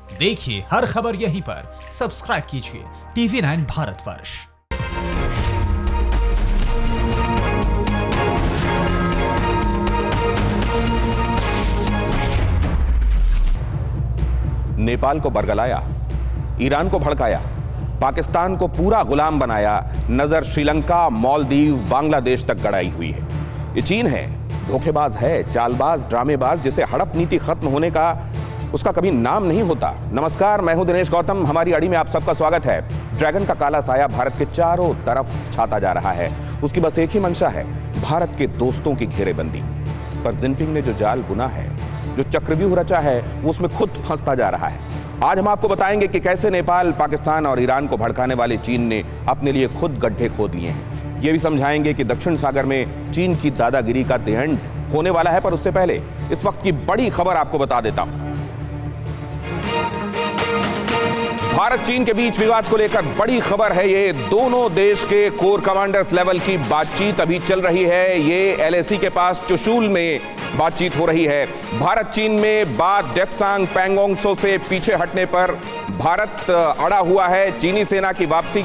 देखिए हर खबर यहीं पर। सब्सक्राइब कीजिए TV9 भारतवर्ष। नेपाल को बरगलाया, ईरान को भड़काया, पाकिस्तान को पूरा गुलाम बनाया, नजर श्रीलंका, मालदीव, बांग्लादेश तक गड़ाई हुई है। ये चीन है, धोखेबाज है, चालबाज, ड्रामेबाज, जिसे हड़प नीति खत्म होने का उसका कभी नाम नहीं होता। नमस्कार, मैं हूं दिनेश गौतम। हमारी अड़ी में आप सबका स्वागत है। ड्रैगन का काला साया भारत के चारों तरफ छाता जा रहा है। उसकी बस एक ही मंशा है, भारत के दोस्तों की घेरेबंदी। पर जिनपिंग ने जो जाल बुना है, जो चक्रव्यूह रचा है, वो उसमें खुद फंसता जा रहा है। आज हम आपको बताएंगे कि कैसे नेपाल, पाकिस्तान और ईरान को भड़काने वाले चीन ने अपने लिए खुद गड्ढे खोद लिए हैं। ये भी समझाएंगे कि दक्षिण सागर में चीन की दादागिरी का द एंड होने वाला है। पर उससे पहले इस वक्त की बड़ी खबर आपको बता देता हूं। भारत चीन के बीच विवाद को लेकर बड़ी खबर है। ये दोनों देश के कोर कमांडर्स लेवल की बातचीत अभी चल रही है। ये LAC के पास चुशूल में बातचीत हो रही है। भारत चीन में बात डेप्सांग पैंगोंग त्सो से पीछे हटने पर भारत अड़ा हुआ है। चीनी सेना की वापसी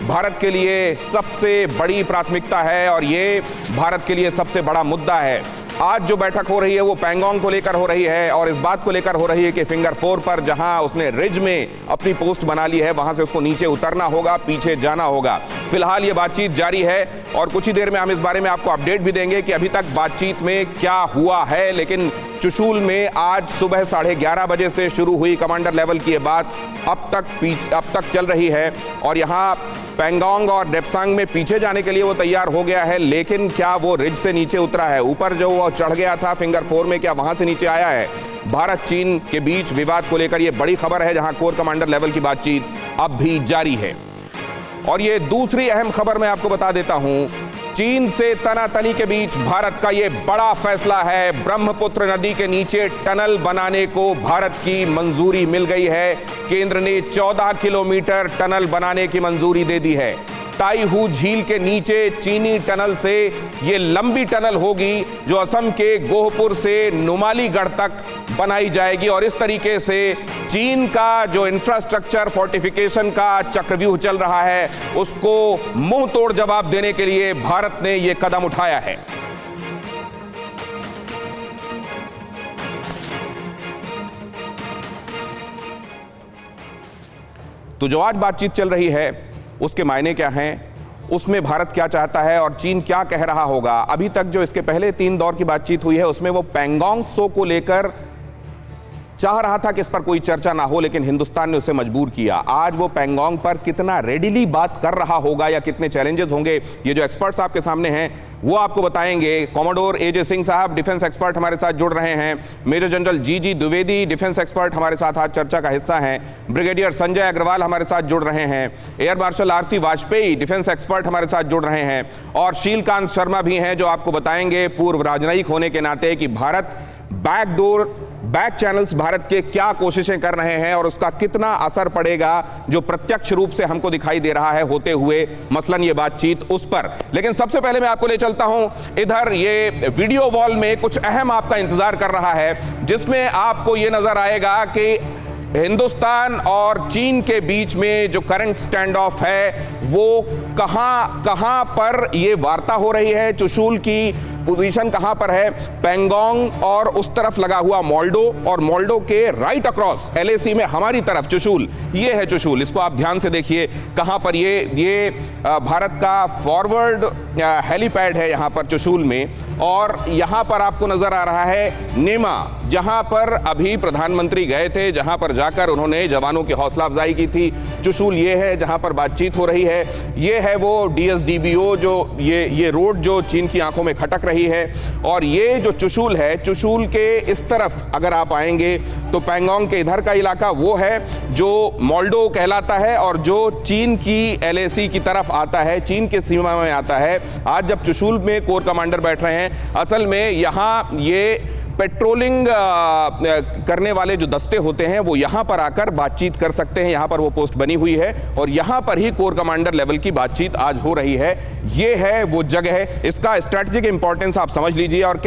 भारत के लिए सबसे बड़ी प्राथमिकता है और ये भारत के लिए सबसे बड़ा मुद्दा है। आज जो बैठक हो रही है वो पैंगोंग को लेकर हो रही है और इस बात को लेकर हो रही है कि फिंगर 4 पर जहां उसने रिज में अपनी पोस्ट बना ली है, वहां से उसको नीचे उतरना होगा, पीछे जाना होगा। फिलहाल ये बातचीत जारी है और कुछ ही देर में हम इस बारे में आपको अपडेट भी देंगे कि अभी तक बातचीत में क्या हुआ है। लेकिन चुशूल में आज सुबह 11:30 बजे से शुरू हुई कमांडर लेवल की ये बात अब तक चल रही है और यहाँ पैंगोंग और डेप्सांग में पीछे जाने के लिए वो तैयार हो गया है। लेकिन क्या वो रिज से नीचे उतरा है? ऊपर जो वो चढ़ गया था फिंगर 4 में, क्या वहां से नीचे आया है? भारत चीन के बीच विवाद को लेकर ये बड़ी खबर है, जहां कोर कमांडर लेवल की बातचीत अब भी जारी है। और ये दूसरी अहम खबर मैं आपको बता देता हूं। चीन से तनातनी के बीच भारत का ये बड़ा फैसला है। ब्रह्मपुत्र नदी के नीचे टनल बनाने को भारत की मंजूरी मिल गई है। केंद्र ने 14 किलोमीटर टनल बनाने की मंजूरी दे दी है। ताइहू झील के नीचे चीनी टनल से ये लंबी टनल होगी जो असम के गोहपुर से नुमालीगढ़ तक बनाई जाएगी और इस तरीके से चीन का जो इंफ्रास्ट्रक्चर फोर्टिफिकेशन का चक्रव्यूह चल रहा है उसको मुंह तोड़ जवाब देने के लिए भारत ने ये कदम उठाया है। तो जो आज बातचीत चल रही है उसके मायने क्या हैं, उसमें भारत क्या चाहता है और चीन क्या कह रहा होगा। अभी तक जो इसके पहले 3 दौर की बातचीत हुई है उसमें वो पैंगोंग त्सो को लेकर चाह रहा था कि इस पर कोई चर्चा ना हो, लेकिन हिंदुस्तान ने उसे मजबूर किया। आज वो पैंगोंग पर कितना रेडिली बात कर रहा होगा या कितने चैलेंजेस होंगे, ये जो एक्सपर्ट्स आपके सामने हैं वो आपको बताएंगे। कॉमोडोर AJ सिंह साहब डिफेंस एक्सपर्ट हमारे साथ जुड़ रहे हैं। Major general GG Dwivedi defence expert हमारे साथ आज चर्चा का हिस्सा हैं। ब्रिगेडियर संजय अग्रवाल हमारे साथ जुड़ रहे हैं। Air marshal RC Vajpayee defence expert हमारे साथ जुड़ रहे हैं और शीलकांत शर्मा भी हैं जो आपको बताएंगे पूर्व राजनयिक होने के नाते कि भारत बैक चैनल्स भारत के क्या कोशिशें कर रहे हैं और उसका कितना असर पड़ेगा जो प्रत्यक्ष रूप से हमको दिखाई दे रहा है होते हुए, मसलन ये बातचीत उस पर। लेकिन सबसे पहले मैं आपको ले चलता हूं इधर। ये वीडियो वॉल में कुछ अहम आपका इंतजार कर रहा है जिसमें आपको ये नजर आएगा कि हिंदुस्तान और चीन के बीच में जो करंट स्टैंड ऑफ है वो कहां पर ये वार्ता हो रही है। चुशूल की पोजीशन कहां पर है? पैंगोंग और उस तरफ लगा हुआ मोल्डो और मोल्डो के राइट अक्रॉस LAC में हमारी तरफ चुशूल। ये है चुशूल, इसको आप ध्यान से देखिए कहां पर ये भारत का फॉरवर्ड हेलीपैड है यहां पर चुशूल में। और यहां पर आपको नजर आ रहा है नेमा, जहां पर अभी प्रधानमंत्री गए थे, जहां पर जाकर उन्होंने जवानों की हौसला अफजाई की थी। चुशूल ये है जहां पर बातचीत हो रही है। ये है वो DSDBO जो ये रोड जो चीन की आंखों में खटक रही है। और ये जो चुशूल है, चुशूल के इस तरफ अगर आप आएंगे तो पैंगोंग के इधर का इलाका वो है जो मोल्डो कहलाता है और जो चीन की LAC की तरफ आता है, चीन के सीमा में आता है। आज जब चुशूल में कोर कमांडर बैठ रहे हैं, असल में यहाँ ये पेट्रोलिंग करने वाले जो दस्ते होते हैं वो यहाँ पर आकर बातचीत कर सकते हैं। यहाँ पर वो पोस्ट बनी हुई है और यहाँ पर ही कोर कमांडर लेवल की बातचीत आज हो रही है। ये है वो जगह है, इसका स्ट्रैटेजिक इंपॉर्टेंस आप समझ लीजिए। और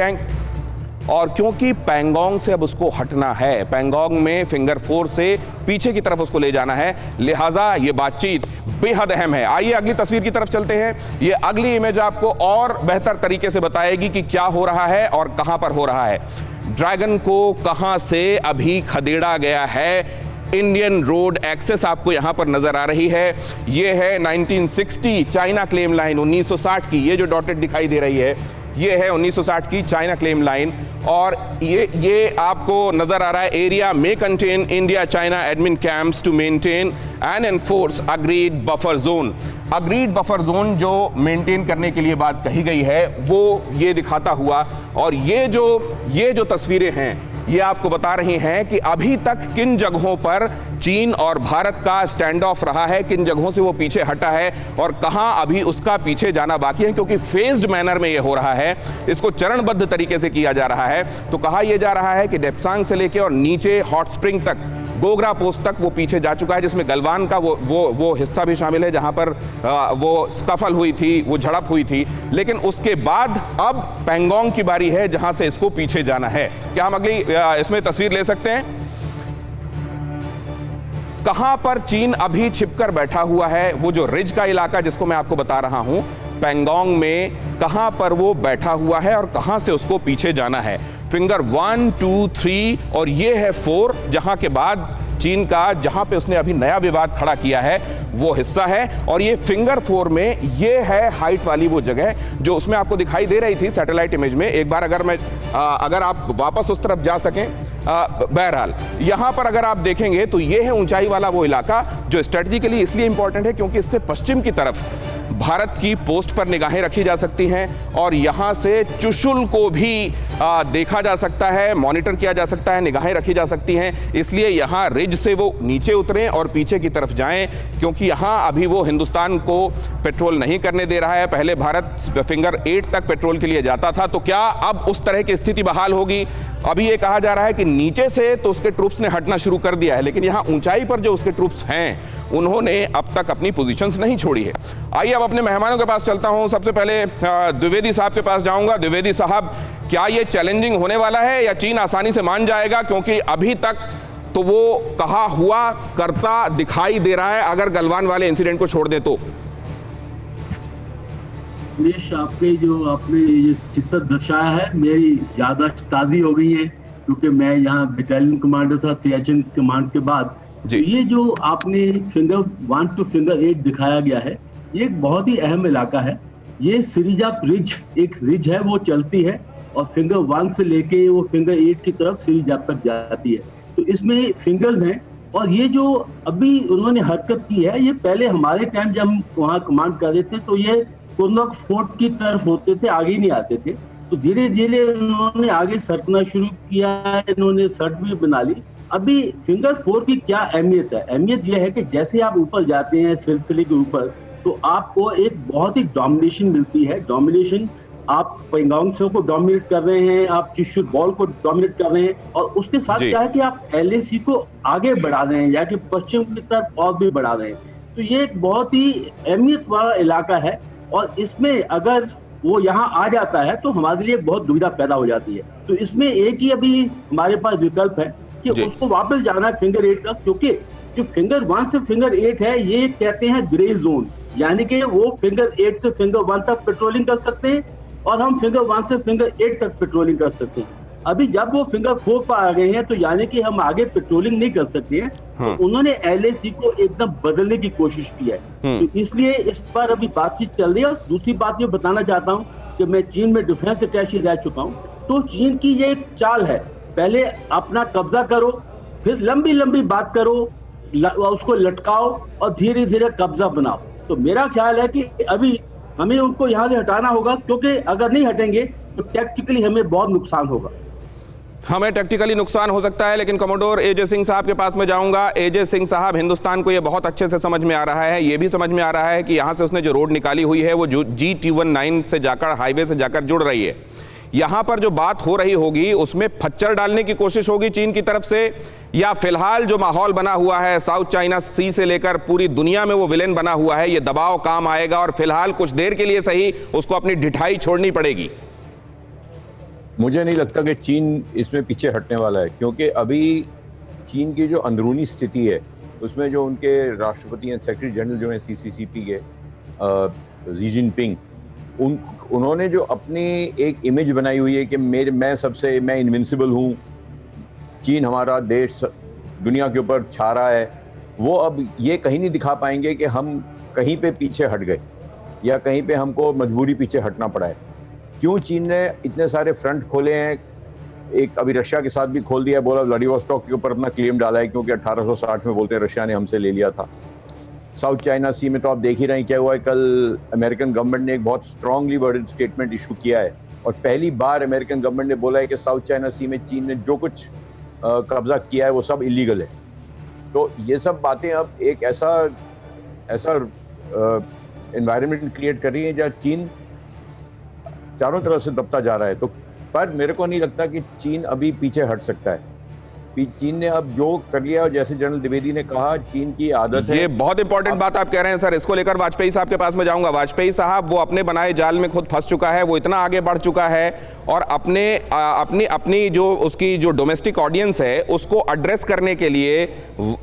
और क्योंकि पैंगोंग से अब उसको हटना है, पैंगोंग में फिंगर 4 से पीछे की तरफ उसको ले जाना है, लिहाजा ये बातचीत बेहद अहम है। आइए अगली तस्वीर की तरफ चलते हैं। ये अगली इमेज आपको और बेहतर तरीके से बताएगी कि क्या हो रहा है और कहां पर हो रहा है। ड्रैगन को कहां से अभी खदेड़ा गया है। इंडियन रोड एक्सेस आपको यहां पर नजर आ रही है। ये है 1960 चाइना क्लेम लाइन, 1960 की। ये जो डॉटेड दिखाई दे रही है ये है 1960 की चाइना क्लेम लाइन, और ये आपको नजर आ रहा है एरिया में contain India China admin camps to maintain and enforce agreed buffer zone. Agreed buffer zone जो मेंटेन करने के लिए बात कही गई है वो ये दिखाता हुआ, और ये जो तस्वीरें हैं ये आपको बता रही हैं कि अभी तक किन जगहों पर चीन और भारत का स्टैंड ऑफ रहा है, किन जगहों से वो पीछे हटा है और कहां अभी उसका पीछे जाना बाकी है। क्योंकि फेज्ड मैनर में ये हो रहा है, इसको चरणबद्ध तरीके से किया जा रहा है। तो कहा यह जा रहा है कि डेप्सांग से लेके और नीचे हॉट स्प्रिंग तक, गोगरा पोस्ट तक वो पीछे जा चुका है, जिसमें गलवान का वो हिस्सा भी शामिल है जहां पर वो स्कफल हुई थी, वो झड़प हुई थी। लेकिन उसके बाद अब पैंगोंग की बारी है जहां से इसको पीछे जाना है। क्या हम अगली इसमें तस्वीर ले सकते हैं? कहां पर चीन अभी छिपकर बैठा हुआ है, वो जो रिज का इलाका जिसको मैं आपको बता रहा हूं, पैंगोंग में कहां पर वो बैठा हुआ है और कहां से उसको पीछे जाना है। फिंगर 1, 2, 3 और ये है 4, जहां के बाद चीन का जहां पे उसने अभी नया विवाद खड़ा किया है वो हिस्सा है। और ये फिंगर 4 में ये है हाइट वाली वो जगह जो उसमें आपको दिखाई दे रही थी सैटेलाइट इमेज में। एक बार अगर आप वापस उस तरफ जा सकें, बहरहाल यहां पर अगर आप देखेंगे तो ये है ऊंचाई वाला वो इलाका जो स्ट्रेटजिकली इसलिए इंपॉर्टेंट है क्योंकि इससे पश्चिम की तरफ भारत की पोस्ट पर निगाहें रखी जा सकती हैं और यहां से चुशुल को भी देखा जा सकता है, मॉनिटर किया जा सकता है, निगाहें रखी जा सकती हैं। इसलिए यहां रिज से वो नीचे उतरें और पीछे की तरफ जाएं, क्योंकि यहां अभी वो हिंदुस्तान को पेट्रोल नहीं करने दे रहा है। पहले भारत फिंगर 8 तक पेट्रोल के लिए जाता था, तो क्या अब उस तरह की स्थिति बहाल होगी? अभी ये कहा जा रहा है कि नीचे से तो उसके ट्रूप्स ने हटना शुरू कर दिया है, लेकिन यहां ऊंचाई पर जो उसके ट्रूप्स हैं उन्होंने अब तक अपनी पोजीशंस नहीं छोड़ी है। आइए अब अपने मेहमानों के पास चलता हूं। सबसे पहले द्विवेदी साहब के पास जाऊंगा। द्विवेदी साहब, क्या ये चैलेंजिंग होने वाला है या चीन आसानी से मान जाएगा? क्योंकि अभी तक तो वो कहा हुआ करता दिखाई दे रहा है, अगर गलवान वाले इंसिडेंट को छोड़ दे तो। आपने ये चित्र दर्शाया है, मेरी ज्यादा ताज़ी हो गई है क्योंकि मैं यहाँ बटालियन कमांडर था सियाचिन कमांड के बाद। तो ये जो आपने फिंगर 1 to फिंगर 8 दिखाया गया है, ये एक बहुत ही अहम इलाका है। ये सिरिजाप रिज, एक रिज है वो चलती है और फिंगर 1 से लेके वो फिंगर 8 की तरफ सिरिजाप तक जाती है। तो इसमें फिंगर्स हैं और ये जो अभी उन्होंने हरकत की है, ये पहले हमारे टाइम जब हम वहाँ कमांड कर रहे थे तो ये कोनक फोर्ट की तरफ होते थे, आगे नहीं आते थे। तो धीरे धीरे उन्होंने आगे सरकना शुरू किया है, इन्होंने सड़क भी बना ली। अभी फिंगर 4 की क्या अहमियत है? अहमियत यह है कि जैसे आप ऊपर जाते हैं सिलसिले के ऊपर, तो आपको एक बहुत ही डोमिनेशन मिलती है। डोमिनेशन, आप पैंगोंग को डोमिनेट कर रहे हैं, आप चुशुल बॉल को डोमिनेट कर रहे हैं, और उसके साथ क्या है कि आप LAC को आगे बढ़ा रहे हैं या कि पश्चिम की तरफ और भी बढ़ा रहे हैं। तो ये एक बहुत ही अहमियत वाला इलाका है और इसमें अगर वो यहाँ आ जाता है तो हमारे लिए बहुत दुविधा पैदा हो जाती है। तो इसमें एक ही अभी हमारे पास विकल्प है कि उसको वापस जाना है फिंगर 8 तक, क्योंकि जो फिंगर 1 से फिंगर 8 है ये कहते हैं ग्रे जोन, यानी कि वो फिंगर 8 से फिंगर 1 तक पेट्रोलिंग कर सकते हैं और हम फिंगर 1 से फिंगर 8 तक पेट्रोलिंग कर सकते हैं। अभी जब वो फिंगर 4 पर आ गए हैं तो यानी कि हम आगे पेट्रोलिंग नहीं कर सकते हैं। तो उन्होंने LAC को एकदम बदलने की कोशिश की है, तो इसलिए इस पर अभी बातचीत चल रही है। और दूसरी बात ये बताना चाहता हूँ कि मैं चीन में डिफेंस अटैची रह चुका हूँ, तो चीन की ये एक चाल है, पहले अपना कब्जा करो, फिर लंबी लंबी बात करो, उसको लटकाओ और धीरे धीरे कब्जा बनाओ। तो मेरा ख्याल है कि अभी हमें उनको यहाँ से हटाना होगा, क्योंकि अगर नहीं हटेंगे तो टैक्टिकली हमें बहुत नुकसान होगा। हमें टैक्टिकली नुकसान हो सकता है, लेकिन कमोडोर AJ सिंह साहब के पास में जाऊंगा। AJ सिंह साहब, हिंदुस्तान को ये बहुत अच्छे से समझ में आ रहा है, ये भी समझ में आ रहा है कि यहाँ से उसने जो रोड निकाली हुई है वो G219 से जाकर हाईवे से जाकर जुड़ रही है। यहाँ पर जो बात हो रही होगी उसमें फच्चर डालने की कोशिश होगी चीन की तरफ से, या फिलहाल जो माहौल बना हुआ है साउथ चाइना सी से लेकर पूरी दुनिया में वो विलेन बना हुआ है, ये दबाव काम आएगा और फिलहाल कुछ देर के लिए सही उसको अपनी ढिठाई छोड़नी पड़ेगी। मुझे नहीं लगता कि चीन इसमें पीछे हटने वाला है, क्योंकि अभी चीन की जो अंदरूनी स्थिति है उसमें जो उनके राष्ट्रपति एंड सेक्रेटरी जनरल जो हैं CCCP के शी जिनपिंग, उन्होंने जो अपनी एक इमेज बनाई हुई है कि मैं इनविंसिबल हूँ, चीन हमारा देश दुनिया के ऊपर छा रहा है, वो अब ये कहीं नहीं दिखा पाएंगे कि हम कहीं पे पीछे हट गए या कहीं पे हमको मजबूरी पीछे हटना पड़ा है। क्यों चीन ने इतने सारे फ्रंट खोले हैं, एक अभी रशिया के साथ भी खोल दिया, बोला व्लादिवोस्टॉक के ऊपर अपना क्लेम डाला है क्योंकि 1860 में बोलते हैं रशिया ने हमसे ले लिया था। साउथ चाइना सी में तो आप देख ही रहे हैं क्या हुआ है। कल अमेरिकन गवर्नमेंट ने एक बहुत स्ट्रांगली वर्डेड स्टेटमेंट इशू किया है और पहली बार अमेरिकन गवर्नमेंट ने बोला है कि साउथ चाइना सी में चीन ने जो कुछ कब्जा किया है वो सब इलीगल है। तो ये सब बातें अब एक ऐसा एनवायरनमेंट क्रिएट कर रही है जहाँ चीन चारों तरफ से दबता जा रहा है। तो पर मेरे को नहीं लगता कि चीन अभी पीछे हट सकता है। चीन ने अब जो कर लिया, और जैसे जनरल द्विवेदी ने कहा, चीन की आदत है। ये बहुत इंपॉर्टेंट बात आप कह रहे हैं सर, इसको लेकर वाजपेयी साहब के पास में जाऊंगा। वाजपेयी साहब वो अपने बनाए जाल में खुद फंस चुका है, वो इतना आगे बढ़ चुका है और अपनी जो उसकी जो डोमेस्टिक ऑडियंस है उसको एड्रेस करने के लिए,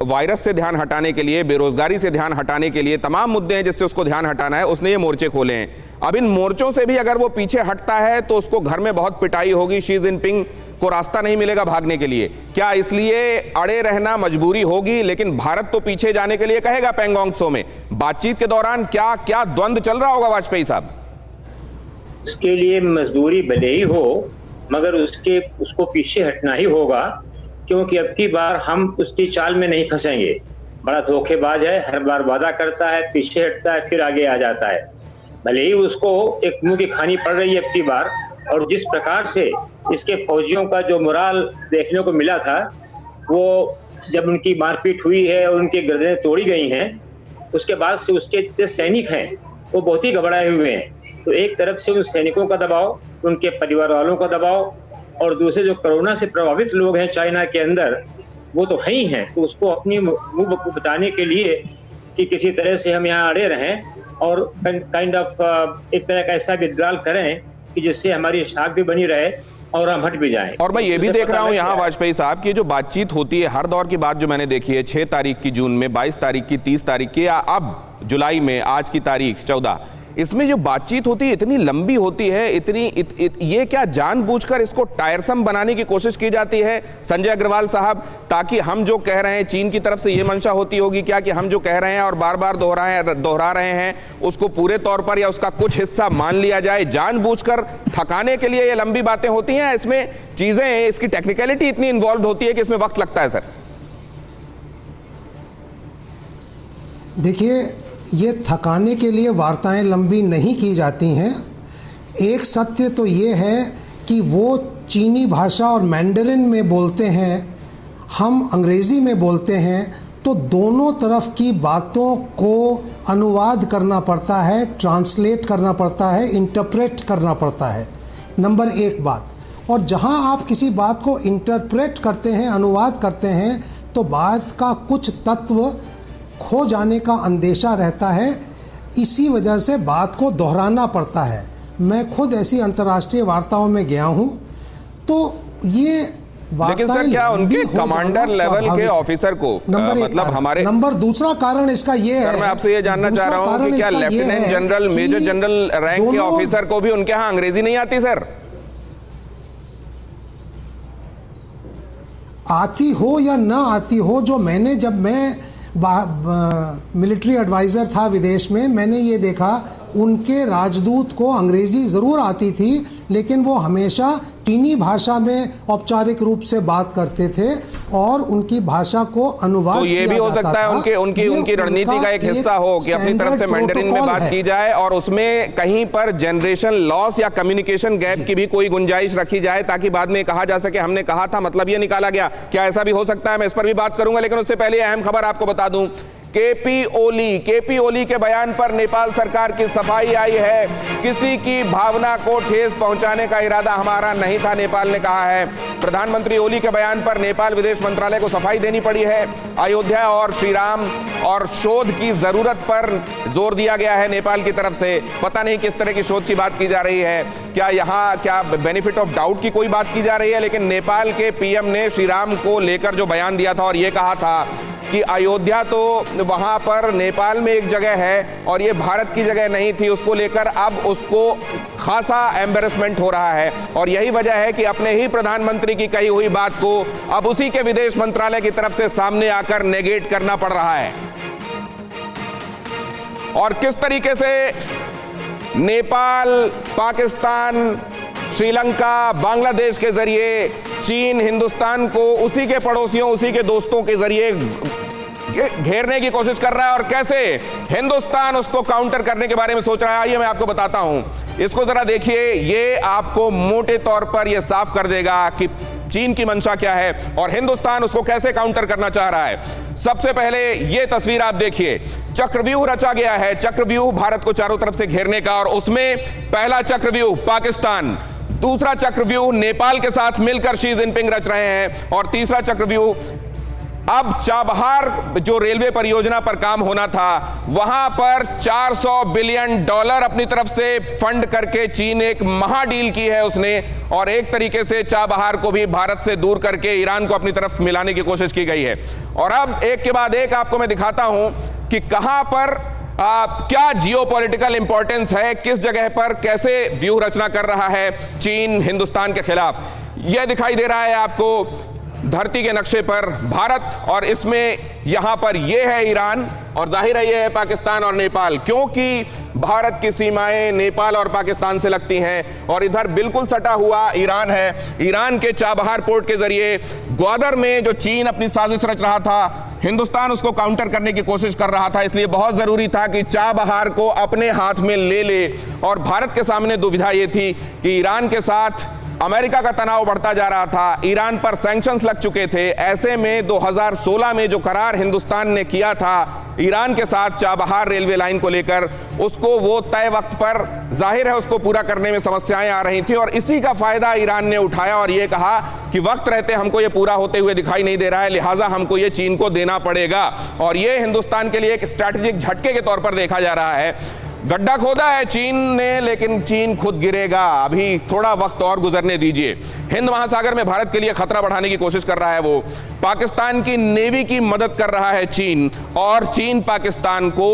वायरस से ध्यान हटाने के लिए, बेरोजगारी से ध्यान हटाने के लिए, तमाम मुद्दे हैं जिससे उसको ध्यान हटाना है, उसने ये मोर्चे खोले हैं। अब इन मोर्चों से भी अगर वो पीछे हटता है तो उसको घर में बहुत पिटाई होगी, शी जिनपिंग को रास्ता नहीं मिलेगा भागने के लिए। क्या इसलिए अड़े रहना मजबूरी होगी? लेकिन भारत तो पीछे जाने के लिए कहेगा पैंगोंग त्सो में। बातचीत के दौरान क्या क्या द्वंद्व चल रहा होगा वाजपेयी साहब? उसके लिए मजबूरी भले ही हो, मगर उसको पीछे हटना ही होगा, क्योंकि अब की बार हम उसकी चाल में नहीं फंसेंगे। बड़ा धोखेबाज है, हर बार वादा करता है, पीछे हटता है, फिर आगे आ जाता है। भले ही उसको एक मुंह की खानी पड़ रही है अब की बार, और जिस प्रकार से इसके फौजियों का जो मोराल देखने को मिला था, वो जब उनकी मारपीट हुई है और उनकी गर्दनें तोड़ी गई हैं, उसके बाद से उसके जो सैनिक हैं वो बहुत ही घबराए हुए हैं। तो एक तरफ से उन सैनिकों का दबाव, उनके परिवार वालों का दबाव, और दूसरे जो कोरोना से प्रभावित लोग हैं चाइना के अंदर, वो तो है ही हैं। तो उसको अपनी मुंह बताने के लिए कि किसी तरह से हम यहाँ अड़े रहें और काइंड ऑफ एक तरह का ऐसा विड्रॉल करें कि जिससे हमारी शाख भी बनी रहे और हम हट भी जाएं। और मैं ये भी देख रहा हूं यहाँ वाजपेयी साहब की जो बातचीत होती है, हर दौर की बात जो मैंने देखी है, 6 तारीख की जून में, 22 तारीख की, 30 तारीख की, या अब जुलाई में, आज की तारीख 14, इसमें जो बातचीत होती है इतनी लंबी होती है, ये क्या जानबूझकर इसको टायरसम बनाने की कोशिश की जाती है संजय अग्रवाल साहब, ताकि हम जो कह रहे हैं, चीन की तरफ से ये मंशा होती होगी क्या कि हम जो कह रहे हैं और बार बार दोहरा रहे हैं उसको पूरे तौर पर या उसका कुछ हिस्सा मान लिया जाए? जानबूझकर थकाने के लिए ये लंबी बातें होती हैं, इसमें चीजें, इसकी टेक्निकलिटी इतनी इन्वॉल्व होती है कि इसमें वक्त लगता है सर। देखिए, ये थकाने के लिए वार्ताएं लंबी नहीं की जाती हैं। एक सत्य तो ये है कि वो चीनी भाषा और मैंडरिन में बोलते हैं, हम अंग्रेज़ी में बोलते हैं, तो दोनों तरफ की बातों को अनुवाद करना पड़ता है, ट्रांसलेट करना पड़ता है, इंटरप्रेट करना पड़ता है, नंबर 1 बात। और जहां आप किसी बात को इंटरप्रेट करते हैं, अनुवाद करते हैं, तो बात का कुछ तत्व खो जाने का अंदेशा रहता है। इसी वजह से बात को दोहराना पड़ता है। मैं खुद ऐसी अंतर्राष्ट्रीय वार्ताओं में गया हूं, तो ये लेकिन सर क्या उनके कमांडर लेवल के ऑफिसर को मतलब हमारे दूसरा कारण इसका ये है, मैं आपसे ये जानना चाह रहा हूं कि क्या lieutenant general, major general rank के ऑफिसर को भी उनके यहाँ अंग्रेजी नहीं आती सर? आती हो या ना आती हो, जब मैं मिलिट्री एडवाइज़र था विदेश में, मैंने ये देखा उनके राजदूत को अंग्रेज़ी ज़रूर आती थी, लेकिन वो हमेशा चीनी भाषा में औपचारिक रूप से बात करते थे और उनकी भाषा को अनुवाद तो ये भी हो सकता है उनकी रणनीति का एक हिस्सा हो कि अपनी तरफ से मैंडरिन में बात की जाए और उसमें कहीं पर जनरेशन लॉस या कम्युनिकेशन गैप की भी कोई गुंजाइश रखी जाए, ताकि बाद में कहा जा सके हमने कहा था, मतलब ये निकाला गया। क्या ऐसा भी हो सकता है? मैं इस पर भी बात करूंगा, लेकिन उससे पहले अहम खबर आपको बता दूं केपी ओली के बयान पर नेपाल सरकार की सफाई आई है। किसी की भावना को ठेस पहुंचाने का इरादा हमारा नहीं था, नेपाल ने कहा है। प्रधानमंत्री ओली के बयान पर नेपाल विदेश मंत्रालय को सफाई देनी पड़ी है। अयोध्या और श्री राम और शोध की जरूरत पर जोर दिया गया है नेपाल की तरफ से। पता नहीं किस तरह की शोध की बात की जा रही है, क्या बेनिफिट ऑफ डाउट की कोई बात की जा रही है, लेकिन नेपाल के पीएम ने श्री राम को लेकर जो बयान दिया था और ये कहा था कि अयोध्या तो वहां पर नेपाल में एक जगह है और ये भारत की जगह नहीं थी, उसको लेकर अब उसको खासा एम्बैरेसमेंट हो रहा है। और यही वजह है कि अपने ही प्रधानमंत्री की कही हुई बात को अब उसी के विदेश मंत्रालय की तरफ से सामने आकर नेगेट करना पड़ रहा है। और किस तरीके से नेपाल, पाकिस्तान, श्रीलंका, बांग्लादेश के जरिए चीन हिंदुस्तान को उसी के पड़ोसियों, उसी के दोस्तों के जरिए घेरने की कोशिश कर रहा है और कैसे हिंदुस्तान उसको काउंटर करने के बारे में सोच रहा है, आइए मैं आपको बताता हूं। इसको जरा देखिए, ये आपको मोटे तौर पर यह साफ कर देगा कि चीन की मंशा क्या है और हिंदुस्तान उसको कैसे काउंटर करना चाह रहा है। सबसे पहले यह तस्वीर आप देखिए, चक्रव्यूह रचा गया है, चक्रव्यूह भारत को चारों तरफ से घेरने का, और उसमें पहला चक्रव्यूह पाकिस्तान, दूसरा चक्रव्यूह नेपाल के साथ मिलकर शी जिनपिंग रच रहे हैं, और तीसरा चक्रव्यूह अब चाबहार जो रेलवे परियोजना पर काम होना था वहां पर $400 बिलियन अपनी तरफ से फंड करके चीन एक महा डील की है उसने, और एक तरीके से चाबहार को भी भारत से दूर करके ईरान को अपनी तरफ मिलाने की कोशिश की गई है। और अब एक के बाद एक आपको मैं दिखाता हूं कि कहां पर क्या जियोपॉलिटिकल इंपॉर्टेंस है, किस जगह पर कैसे व्यूह रचना कर रहा है चीन हिंदुस्तान के खिलाफ। यह दिखाई दे रहा है आपको धरती के नक्शे पर भारत, और इसमें यहां पर यह है ईरान, और जाहिर है यह है पाकिस्तान और नेपाल, क्योंकि भारत की सीमाएं नेपाल और पाकिस्तान से लगती हैं, और इधर बिल्कुल सटा हुआ ईरान है। ईरान के चाबहार पोर्ट के जरिए ग्वादर में जो चीन अपनी साजिश रच रहा था, हिंदुस्तान उसको काउंटर करने की कोशिश कर रहा था, इसलिए बहुत जरूरी था कि चाबहार को अपने हाथ में ले ले। और भारत के सामने दुविधा यह थी कि ईरान के साथ अमेरिका का तनाव बढ़ता जा रहा था, ईरान पर सैंक्शंस लग चुके थे। ऐसे में 2016 में जो करार हिंदुस्तान ने किया था ईरान के साथ चाबहार रेलवे लाइन को लेकर, उसको वो तय वक्त पर जाहिर है उसको पूरा करने में समस्याएं आ रही थी, और इसी का फायदा ईरान ने उठाया और ये कहा कि वक्त रहते हमको ये पूरा होते हुए दिखाई नहीं दे रहा है, लिहाजा हमको ये चीन को देना पड़ेगा। और ये हिंदुस्तान के लिए एक स्ट्रैटेजिक झटके के तौर पर देखा जा रहा है। गड्ढा खोदा है चीन ने, लेकिन चीन खुद गिरेगा, अभी थोड़ा वक्त और गुजरने दीजिए। हिंद महासागर में भारत के लिए खतरा बढ़ाने की कोशिश कर रहा है वो, पाकिस्तान की नेवी की मदद कर रहा है चीन, और चीन पाकिस्तान को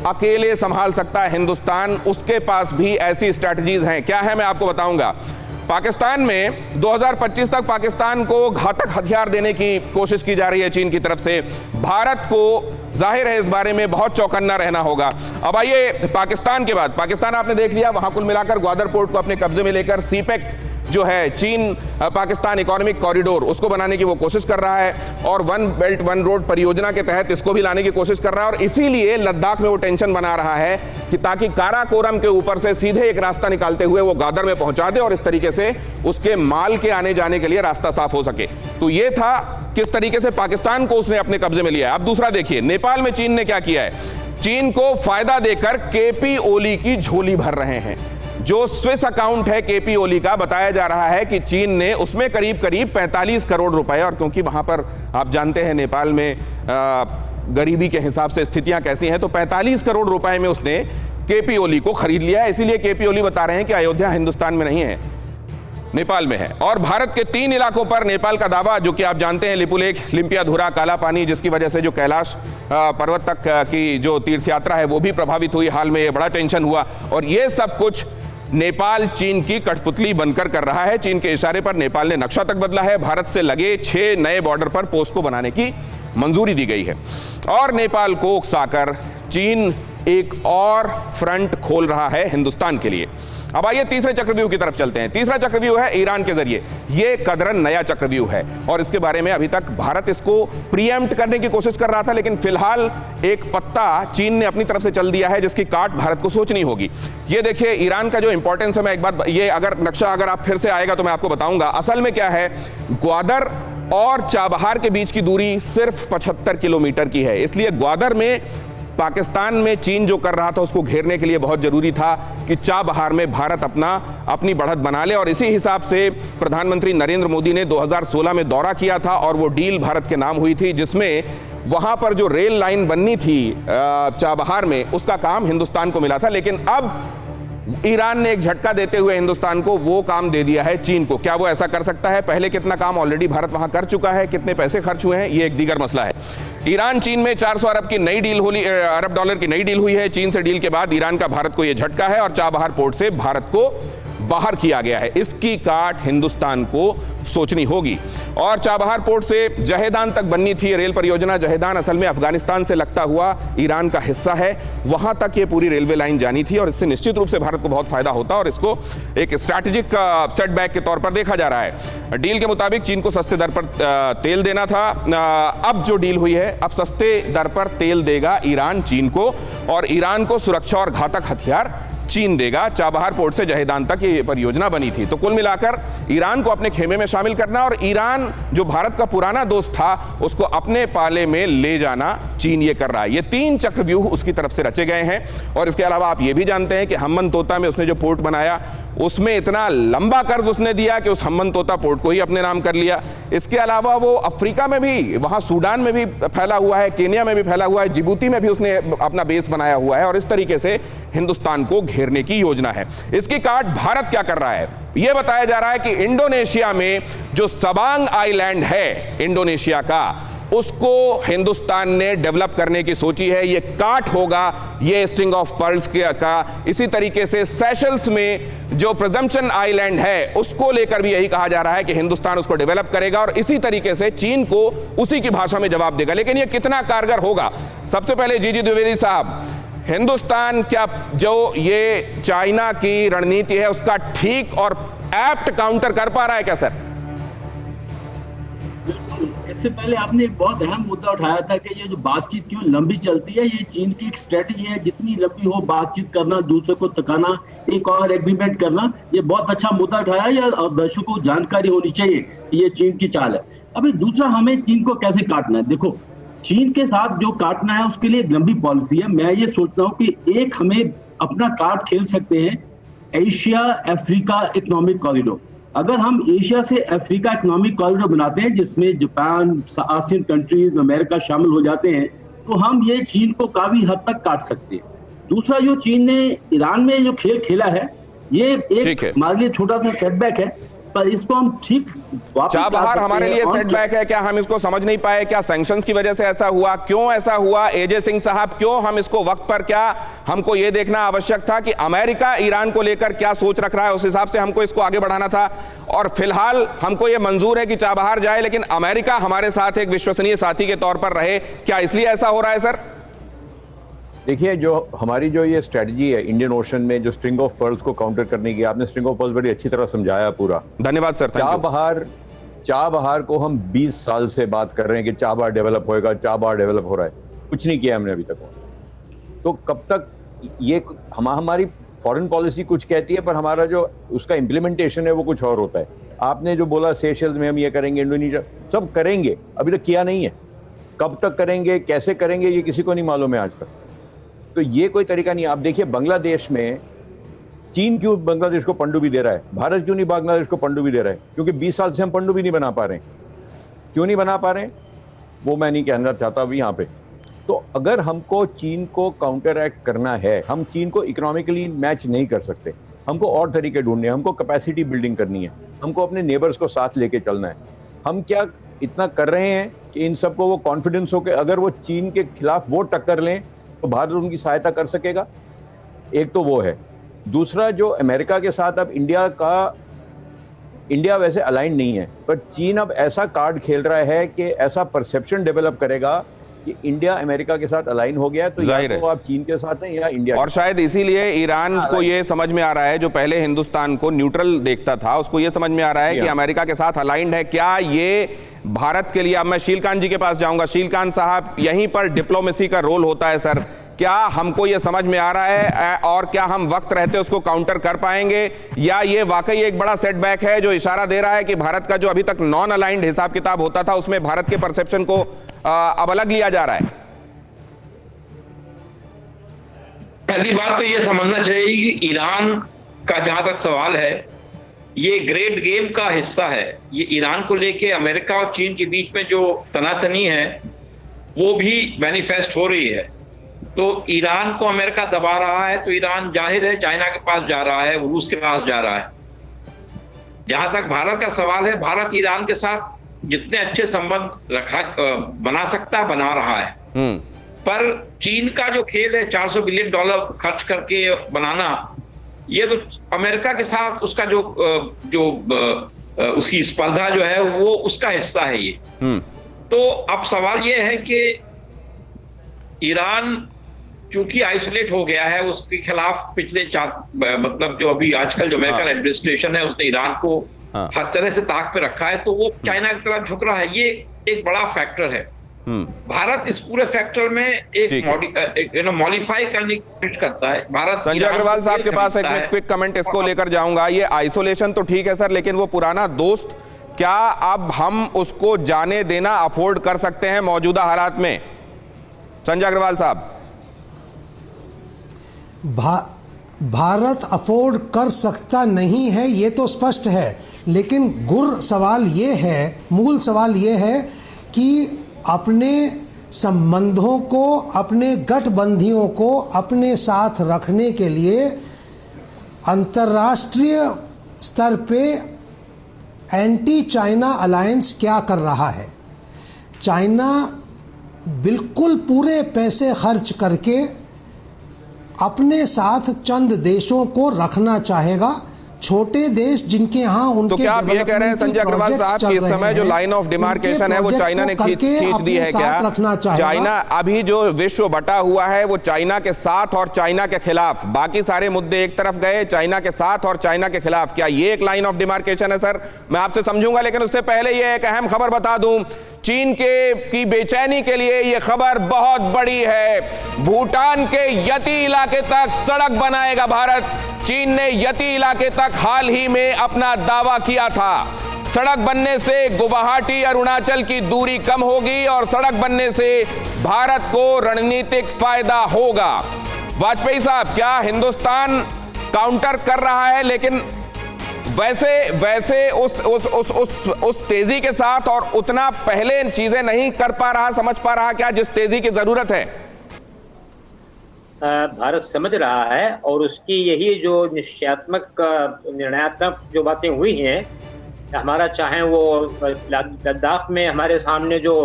अकेले संभाल सकता है हिंदुस्तान, उसके पास भी ऐसी स्ट्रैटेजीज हैं। क्या है मैं आपको बताऊंगा। पाकिस्तान में 2025 तक पाकिस्तान को घातक हथियार देने की कोशिश की जा रही है चीन की तरफ से। भारत को जाहिर है इस बारे में बहुत चौकन्ना रहना होगा। अब आइए पाकिस्तान के बाद, पाकिस्तान आपने देख लिया, वहां कुल मिलाकर ग्वादर पोर्ट को अपने कब्जे में लेकर सीपेक जो है चीन पाकिस्तान इकोनॉमिक कॉरिडोर उसको बनाने की वो कोशिश कर रहा है, और वन बेल्ट वन रोड परियोजना के तहत इसको भी लाने की कोशिश कर रहा है। और इसीलिए लद्दाख में वो टेंशन बना रहा है कि ताकि काराकोरम के ऊपर से सीधे एक रास्ता निकालते हुए वो ग्वादर में पहुंचा दे और इस तरीके से उसके माल के आने जाने के लिए रास्ता साफ हो सके। तो ये था किस तरीके से पाकिस्तान को उसने अपने कब्जे में लिया है। अब दूसरा देखिए, नेपाल में चीन ने क्या किया है। चीन को फायदा देकर केपी ओली की झोली भर रहे हैं। जो स्विस अकाउंट है केपी ओली का, बताया जा रहा है कि चीन ने उसमें करीब करीब 45 करोड़ रुपए, और क्योंकि वहां पर आप जानते हैं नेपाल में गरीबी के हिसाब से स्थितियां कैसी हैं, तो 45 करोड़ रुपए में उसने केपी ओली को खरीद लिया है। इसीलिए केपी ओली बता रहे हैं कि अयोध्या हिंदुस्तान में नहीं है, नेपाल में है। और भारत के 3 इलाकों पर नेपाल का दावा, जो कि आप जानते हैं, लिपुलेख, लिम्पियाधुरा, काला पानी, जिसकी वजह से जो कैलाश पर्वत तक की जो तीर्थ यात्रा है वो भी प्रभावित हुई। हाल में ये बड़ा टेंशन हुआ, और ये सब कुछ नेपाल चीन की कठपुतली बनकर कर रहा है। चीन के इशारे पर नेपाल ने नक्शा तक बदला है। भारत से लगे 6 नए बॉर्डर पर पोस्ट को बनाने की मंजूरी दी गई है, और नेपाल को उकसाकर चीन एक और फ्रंट खोल रहा है हिंदुस्तान के लिए। अब आइए तीसरे चक्रव्यूह की तरफ चलते हैं। तीसरा चक्रव्यूह है ईरान के जरिए। ये कदरन नया चक्रव्यूह है, और इसके बारे में अभी तक भारत इसको प्रीएम्प्ट करने की कोशिश कर रहा था, लेकिन फिलहाल एक पत्ता चीन ने अपनी तरफ से चल दिया है जिसकी काट भारत को सोचनी होगी। ये देखिए ईरान का जो इंपॉर्टेंस है, मैं एक बात, ये अगर नक्शा अगर आप फिर से आएगा तो मैं आपको बताऊंगा। असल में क्या है, ग्वादर और चाबहार के बीच की दूरी सिर्फ 75 किलोमीटर की है। इसलिए ग्वादर में पाकिस्तान में चीन जो कर रहा था उसको घेरने के लिए बहुत जरूरी था कि चाबहार में भारत अपनी बढ़त बना ले। और इसी हिसाब से प्रधानमंत्री नरेंद्र मोदी ने 2016 में दौरा किया था और वो डील भारत के नाम हुई थी, जिसमें वहां पर जो रेल लाइन बननी थी चाबहार में, उसका काम हिंदुस्तान को मिला था। लेकिन अब ईरान ने एक झटका देते हुए हिंदुस्तान को वो काम दे दिया है चीन को। क्या वो ऐसा कर सकता है? पहले कितना काम ऑलरेडी भारत वहां कर चुका है, कितने पैसे खर्च हुए हैं, ये एक दीगर मसला है। ईरान चीन में 400 अरब डॉलर की नई डील हुई है। चीन से डील के बाद ईरान का भारत को यह झटका है और चाबहार पोर्ट से भारत को बाहर किया गया है। इसकी काट हिंदुस्तान को सोचनी होगी। और चाबहार पोर्ट से जहेदान तक बननी थी रेल परियोजना। जहेदान असल में अफगानिस्तान से लगता हुआ ईरान का हिस्सा है, वहां तक ये पूरी रेलवे लाइन जानी थी और इससे निश्चित रूप से भारत को बहुत फायदा होता और इसको एक स्ट्रैटेजिक सेटबैक के तौर पर देखा जा रहा है। डील के मुताबिक चीन को सस्ते दर पर तेल देना था। अब जो डील हुई है, अब सस्ते दर पर तेल देगा ईरान चीन को, और ईरान को सुरक्षा और घातक हथियार चीन देगा। चाबहार पोर्ट से जहेदान तक ये परियोजना बनी थी। तो कुल मिलाकर ईरान को अपने खेमे में शामिल करना और ईरान जो भारत का पुराना दोस्त था उसको अपने पाले में ले जाना चीन ये कर रहा है। ये 3 चक्रव्यूह उसकी तरफ से रचे गए हैं। और इसके अलावा आप ये भी जानते हैं कि हम्मन तोता में उसने जो पोर्ट बनाया उसमें इतना लंबा कर्ज उसने दिया कि उस हम्मन तोता पोर्ट को ही अपने नाम कर लिया। इसके अलावा वो अफ्रीका में भी, वहां सूडान में भी फैला हुआ है, केन्या में भी फैला हुआ है, जिबूती में भी उसने अपना बेस बनाया हुआ है और इस तरीके से हिंदुस्तान को घेरने की योजना है। इसकी काट भारत क्या कर रहा है? यह बताया जा रहा है कि इंडोनेशिया में जो सबांग आइलैंड है इंडोनेशिया का, उसको हिंदुस्तान ने डेवलप करने की सोची है। ये काट होगा ये स्ट्रिंग ऑफ पर्ल्स का। इसी तरीके से सेशल्स में जो प्रिजम्पशन आइलैंड है उसको लेकर भी यही कहा जा रहा है कि हिंदुस्तान उसको डेवलप करेगा और इसी तरीके से चीन को उसी की भाषा में जवाब देगा। लेकिन ये कितना कारगर होगा? सबसे पहले जीजी द्विवेदी साहब, हिंदुस्तान क्या जो ये चाइना की रणनीति है उसका ठीक और एप्ट काउंटर कर पा रहा है क्या सर? इससे पहले आपने एक बहुत अहम मुद्दा उठाया था कि ये जो बातचीत क्यों लंबी चलती है, ये चीन की एक स्ट्रेटजी है, जितनी लंबी हो बातचीत करना, दूसरे को तकाना, एक और एग्रीमेंट करना। ये बहुत अच्छा मुद्दा उठाया है और दर्शकों को जानकारी होनी चाहिए कि ये चीन की चाल है। अभी दूसरा, हमें चीन को कैसे काटना है? देखो, चीन के साथ जो काटना है उसके लिए एक लंबी पॉलिसी है। मैं ये सोचता हूँ कि एक हमें अपना कार्ड खेल सकते हैं, एशिया अफ्रीका इकोनॉमिक कॉरिडोर। अगर हम एशिया से अफ्रीका इकोनॉमिक कॉरिडोर बनाते हैं जिसमें जापान, आसियान कंट्रीज, अमेरिका शामिल हो जाते हैं, तो हम ये चीन को काफी हद तक काट सकते हैं। दूसरा, जो चीन ने ईरान में जो खेल खेला है, ये एक हमारे लिए छोटा सा सेटबैक है, पर इसको हम ठीक चाबहार हमारे लिए सेटबैक है क्या? हम इसको समझ नहीं पाए क्या? सैंक्शंस की वजह से ऐसा हुआ? क्यों ऐसा हुआ? एजे सिंह साहब, क्यों हम इसको वक्त पर, क्या हमको यह देखना आवश्यक था कि अमेरिका ईरान को लेकर क्या सोच रख रहा है, उस हिसाब से हमको इसको आगे बढ़ाना था। और फिलहाल हमको यह मंजूर है कि चाबहार जाए, लेकिन अमेरिका हमारे साथ एक विश्वसनीय साथी के तौर पर रहे, क्या इसलिए ऐसा हो रहा है सर? देखिए, जो हमारी जो ये स्ट्रेटजी है इंडियन ओशन में, जो स्ट्रिंग ऑफ पर्ल्स को काउंटर करने की, आपने स्ट्रिंग ऑफ पर्ल्स बड़ी अच्छी तरह समझाया पूरा। धन्यवाद सर। चाबहार को हम 20 साल से बात कर रहे हैं कि चाबहार डेवलप होएगा, चाबहार डेवलप हो रहा है, कुछ नहीं किया हमने अभी तक। तो कब तक ये हमारी फॉरेन पॉलिसी कुछ कहती है पर हमारा जो उसका इम्प्लीमेंटेशन है वो कुछ और होता है। आपने जो बोला सेशल्स में हम ये करेंगे, इंडोनेशिया, सब करेंगे, अभी तक किया नहीं है। कब तक करेंगे, कैसे करेंगे, ये किसी को नहीं मालूम है आज तक। तो ये कोई तरीका नहीं। आप देखिए बांग्लादेश में चीन क्यों बांग्लादेश को पनडुब्बी दे रहा है, भारत क्यों नहीं बांग्लादेश को पनडुब्बी दे रहा है? क्योंकि 20 साल से हम पनडुब्बी नहीं बना पा रहे हैं। क्यों नहीं बना पा रहे हैं वो मैं नहीं कहना चाहता अभी यहाँ पे। तो अगर हमको चीन को काउंटर एक्ट करना है, हम चीन को इकोनॉमिकली मैच नहीं कर सकते, हमको और तरीके ढूंढने हैं, हमको कैपेसिटी बिल्डिंग करनी है, हमको अपने नेबर्स को साथ लेके चलना है। हम क्या इतना कर रहे हैं कि इन सबको वो कॉन्फिडेंस हो के अगर वो चीन के खिलाफ वो टक्कर लें तो भारत उनकी सहायता कर सकेगा? एक तो वो है। दूसरा, जो अमेरिका के साथ अब इंडिया वैसे अलाइन नहीं है, पर चीन अब ऐसा कार्ड खेल रहा है कि ऐसा परसेप्शन डेवलप करेगा कि इंडिया अमेरिका के साथ अलाइन हो गया, तो या तो आप चीन के साथ हैं या इंडिया। और शायद इसीलिए ईरान को ये समझ में आ रहा है, जो पहले हिंदुस्तान को न्यूट्रल देखता था, उसको ये समझ में आ रहा है कि अमेरिका के साथ अलाइंड है। क्या ये भारत के लिए, अब मैं शीलकांत जी के पास जाऊंगा। शीलकांत साहब, यहीं पर डिप्लोमेसी का रोल होता है सर। क्या हमको ये समझ में आ रहा है और क्या हम वक्त रहते उसको काउंटर कर पाएंगे, या ये वाकई एक बड़ा सेटबैक है जो इशारा दे रहा है कि भारत का जो अभी तक नॉन अलाइंड हिसाब किताब होता था उसमें भारत के परसेप्शन को अब अलग लिया जा रहा है? पहली बात तो ये समझना चाहिए कि ईरान का जहां तक सवाल है, ये ग्रेट गेम का हिस्सा है। ये ईरान को लेके अमेरिका और चीन के बीच में जो तनातनी है वो भी मैनिफेस्ट हो रही है। तो ईरान को अमेरिका दबा रहा है, तो ईरान जाहिर है चाइना के पास जा रहा है, रूस के पास जा रहा है। जहां तक भारत का सवाल है, भारत ईरान के साथ जितने अच्छे संबंध बना सकता बना रहा है, पर चीन का जो खेल है $400 बिलियन खर्च करके बनाना, ये तो अमेरिका के साथ उसका जो उसकी स्पर्धा जो है वो उसका हिस्सा है ये। तो अब सवाल ये है कि ईरान चूंकि आइसोलेट हो गया है, उसके खिलाफ पिछले मतलब जो अभी आजकल जो अमेरिकन एडमिनिस्ट्रेशन है उसने ईरान को हर तरह से ताक पे रखा है, तो वो चाइना की तरफ झुक रहा है। ये एक बड़ा फैक्टर है। भारत इस पूरे फैक्टर में एक मॉडिफाई करने की कोशिश करता है। भारत संजय अग्रवाल साहब के पास एक क्विक कमेंट इसको लेकर जाऊंगा। ये आइसोलेशन तो ठीक है सर, लेकिन वो पुराना दोस्त क्या अब हम उसको जाने देना अफोर्ड कर सकते हैं मौजूदा हालात में? संजय अग्रवाल साहब। भारत अफोर्ड कर सकता नहीं है, ये तो स्पष्ट है, लेकिन मूल सवाल ये है कि अपने संबंधों को, अपने गठबंधियों को अपने साथ रखने के लिए अंतर्राष्ट्रीय स्तर पे एंटी चाइना अलायंस क्या कर रहा है। चाइना बिल्कुल पूरे पैसे खर्च करके अपने साथ चंद देशों को रखना चाहेगा, छोटे देश जिनके यहाँ उनके। तो क्या आप ये कह रहे हैं संजय अग्रवाल साहब कि इस समय जो लाइन ऑफ डिमार्केशन है वो चाइना ने खींच दी है क्या? चाइना अभी जो विश्व बटा हुआ है वो चाइना के साथ और चाइना के खिलाफ, बाकी सारे मुद्दे एक तरफ गए, चाइना के साथ और चाइना के खिलाफ, क्या ये एक लाइन ऑफ डिमार्केशन है? सर मैं आपसे समझूंगा, लेकिन उससे पहले ये एक अहम खबर बता दूं। चीन की बेचैनी के लिए यह खबर बहुत बड़ी है। भूटान के यति इलाके तक सड़क बनाएगा भारत। चीन ने यति इलाके तक हाल ही में अपना दावा किया था। सड़क बनने से गुवाहाटी अरुणाचल की दूरी कम होगी और सड़क बनने से भारत को रणनीतिक फायदा होगा। वाजपेयी साहब, क्या हिंदुस्तान काउंटर कर रहा है, लेकिन वैसे उस तेजी के साथ और उतना पहले चीजें नहीं कर पा रहा, समझ पा रहा क्या जिस तेजी की जरूरत है? भारत समझ रहा है और उसकी यही जो निश्चयात्मक निर्णयात्मक जो बातें हुई हैं, हमारा चाहे वो लद्दाख में हमारे सामने जो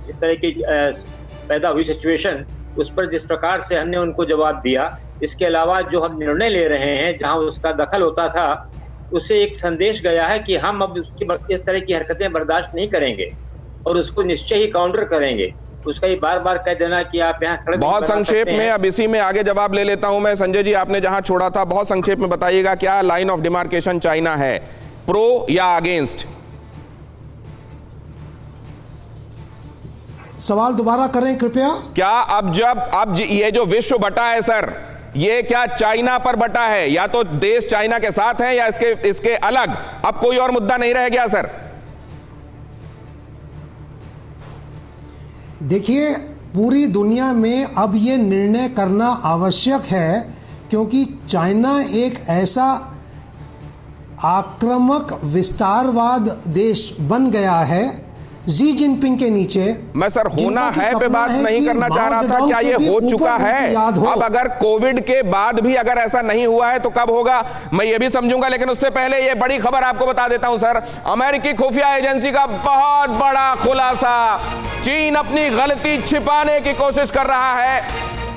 इस तरह की पैदा हुई सिचुएशन, उस पर जिस प्रकार से हमने उनको जवाब दिया, इसके अलावा जो हम निर्णय ले रहे हैं जहां उसका दखल होता था, उससे एक संदेश गया है कि हम अब उसकी इस तरह की हरकतें बर्दाश्त नहीं करेंगे और उसको निश्चय ही काउंटर करेंगे। उसका ही बार बार कह देना कि आप यहाँ सड़क बहुत संक्षेप में, अब इसी में आगे जवाब ले लेता हूं मैं। संजय जी, आपने जहां छोड़ा था बहुत संक्षेप में बताइएगा, क्या लाइन ऑफ डिमार्केशन चाइना है, प्रो या अगेंस्ट? सवाल दोबारा करें कृपया। क्या अब ये जो विश्व बटा है सर, ये क्या चाइना पर बटा है? या तो देश चाइना के साथ हैं या इसके अलग, अब कोई और मुद्दा नहीं रह गया सर? देखिए, पूरी दुनिया में अब ये निर्णय करना आवश्यक है, क्योंकि चाइना एक ऐसा आक्रामक विस्तारवाद देश बन गया है जी जिनपिंग के नीचे। मैं सर होना है पे बात नहीं करना चाह रहा था, क्या ये हो चुका है? अब अगर कोविड के बाद भी अगर ऐसा नहीं हुआ है तो कब होगा, मैं ये भी समझूंगा। लेकिन उससे पहले ये बड़ी खबर आपको बता देता हूं सर, अमेरिकी खुफिया एजेंसी का बहुत बड़ा खुलासा। चीन अपनी गलती छिपाने की कोशिश कर रहा है,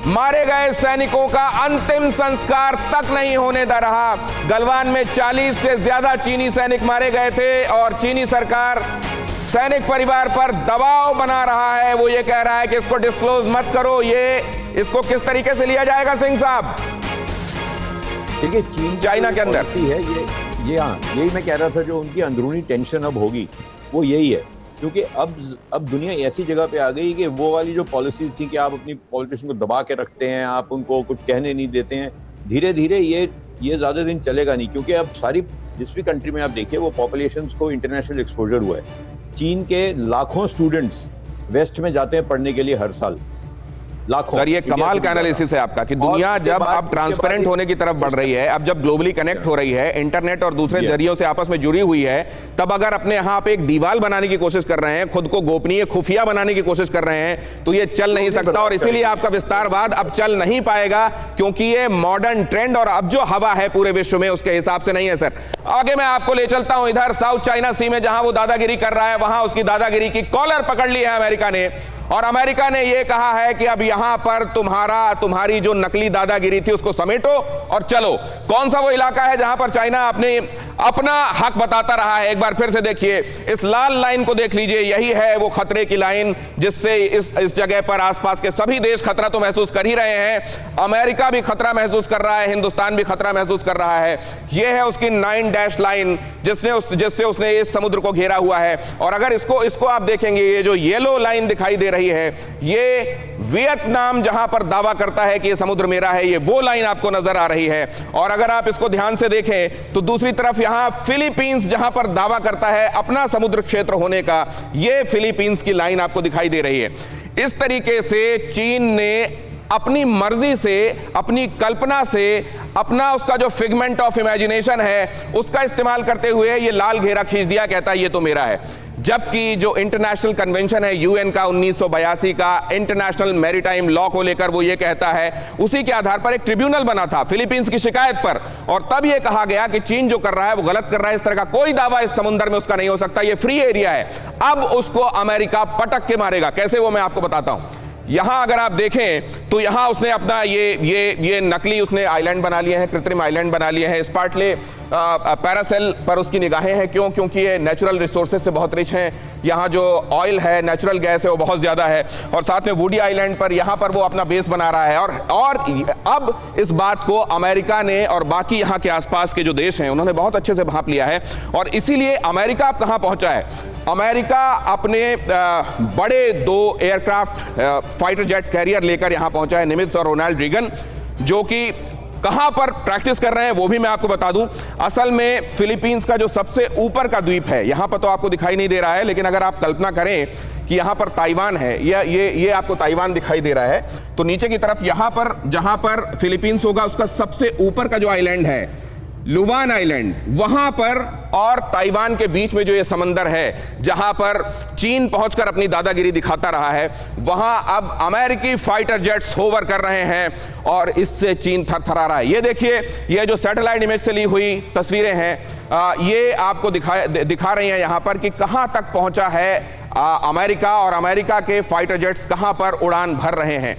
मारे गए सैनिकों का अंतिम संस्कार तक नहीं होने दे रहा। गलवान में 40 से ज्यादा चीनी सैनिक मारे गए थे और चीनी सरकार सैनिक परिवार पर दबाव बना रहा है। वो ये कह रहा है कि इसको डिस्क्लोज मत करो। इसको किस तरीके से लिया जाएगा सिंह साहब? देखिए, चीन चाइना के अंदर है ये हाँ, यही मैं कह रहा था, जो उनकी अंदरूनी टेंशन अब होगी वो यही है क्योंकि अब दुनिया ऐसी जगह पे आ गई कि वो वाली जो पॉलिसीज थी कि आप अपनी पॉलिटिशियन को दबा के रखते हैं, आप उनको कुछ कहने नहीं देते हैं, धीरे धीरे ये ज़्यादा दिन चलेगा नहीं, क्योंकि अब सारी जिस भी कंट्री में आप देखिए वो पॉपुलेशन को इंटरनेशनल एक्सपोजर हुआ है। चीन के लाखों स्टूडेंट्स वेस्ट में जाते हैं पढ़ने के लिए हर साल, लाखों। सर, ये कमाल का एनालिसिस है आपका कि दुनिया जब अब ट्रांसपेरेंट होने की तरफ बढ़ रही है, अब जब ग्लोबली कनेक्ट हो रही है, इंटरनेट और दूसरे जरियों से आपस में जुड़ी हुई है, तब अगर अपने यहाँ पे एक दीवार बनाने की कोशिश कर रहे हैं, खुद को गोपनीय खुफिया बनाने की कोशिश कर रहे हैं, तो ये चल नहीं सकता। और इसीलिए आपका विस्तारवाद अब चल नहीं पाएगा, क्योंकि ये मॉडर्न ट्रेंड और अब जो हवा है पूरे विश्व में उसके हिसाब से नहीं है। सर, आगे मैं आपको ले चलता हूं इधर साउथ चाइना सी में, जहां वो दादागिरी कर रहा है, वहां उसकी दादागिरी की कॉलर पकड़ ली है अमेरिका ने। और अमेरिका ने यह कहा है कि अब यहां पर तुम्हारी जो नकली दादागिरी थी उसको समेटो और चलो। कौन सा वो इलाका है जहां पर चाइना अपना हक बताता रहा है? एक बार फिर से देखिए, इस लाल लाइन को देख लीजिए, यही है वो खतरे की लाइन जिससे इस जगह पर आसपास के सभी देश खतरा तो महसूस कर ही रहे हैं। अमेरिका भी खतरा महसूस कर रहा है, हिंदुस्तान भी खतरा महसूस कर रहा है। यह है उसकी 9 डैश लाइन जिससे उसने इस समुद्र को घेरा हुआ है। और अगर इसको आप देखेंगे, ये जो येलो लाइन दिखाई दे रही है, ये वियतनाम जहां पर दावा करता है कि ये समुद्र मेरा है, ये वो लाइन आपको नजर आ रही है। और अगर आप इसको ध्यान से देखें तो दूसरी तरफ यहां फिलीपींस जहां पर दावा करता है अपना समुद्र क्षेत्र होने का, ये फिलीपींस की लाइन आपको दिखाई दे रही है। इस तरीके से चीन ने अपनी मर्जी से, अपनी कल्पना से, अपना उसका जो फिगमेंट ऑफ इमेजिनेशन है उसका इस्तेमाल करते हुए ये लाल घेरा खींच दिया, कहता है ये तो मेरा है। जबकि जो इंटरनेशनल कन्वेंशन है यूएन का 1982 का इंटरनेशनल मैरीटाइम लॉ को लेकर, वो ये कहता है, उसी के आधार पर एक ट्रिब्यूनल बना था फिलीपींस की शिकायत पर, और तब ये कहा गया कि चीन जो कर रहा है वो गलत कर रहा है, इस तरह का कोई दावा इस समुद्र में उसका नहीं हो सकता, ये फ्री एरिया है। अब उसको अमेरिका पटक के मारेगा। कैसे, वो मैं आपको बताता हूं। यहां अगर आप देखें तो यहां उसने अपना ये नकली उसने आइलैंड बना लिए हैं, कृत्रिम आइलैंड बना लिए हैं। स्पार्टले पैरासेल पर उसकी निगाहें हैं। क्यों? क्योंकि ये नेचुरल रिसोर्सेज से बहुत रिच हैं। यहाँ जो ऑयल है, नेचुरल गैस है, वो बहुत ज़्यादा है। और साथ में वुडी आइलैंड पर यहाँ पर वो अपना बेस बना रहा है। और अब इस बात को अमेरिका ने और बाकी यहाँ के आसपास के जो देश हैं उन्होंने बहुत अच्छे से भांप लिया है। और इसीलिए अमेरिका अब कहाँ पहुँचा है? अमेरिका अपने बड़े 2 एयरक्राफ्ट फाइटर जेट कैरियर लेकर यहाँ पहुँचा है, निमित्ज और रोनाल्ड रीगन, जो कि कहां पर प्रैक्टिस कर रहे हैं वो भी मैं आपको बता दूं। असल में फिलीपींस का जो सबसे ऊपर का द्वीप है, यहां पर तो आपको दिखाई नहीं दे रहा है, लेकिन अगर आप कल्पना करें कि यहां पर ताइवान है, ये आपको ताइवान दिखाई दे रहा है, तो नीचे की तरफ यहां पर जहां पर फिलीपींस होगा उसका सबसे ऊपर का जो आइलैंड है लुवान आइलैंड, वहां पर और ताइवान के बीच में जो ये समंदर है जहां पर चीन पहुंचकर अपनी दादागिरी दिखाता रहा है, वहां अब अमेरिकी फाइटर जेट्स होवर कर रहे हैं और इससे चीन थरथरा रहा है। ये देखिए, ये जो सैटेलाइट इमेज से ली हुई तस्वीरें हैं, ये आपको दिखा रही हैं यहां पर कि कहां तक पहुंचा है अमेरिका और अमेरिका के फाइटर जेट्स कहां पर उड़ान भर रहे हैं।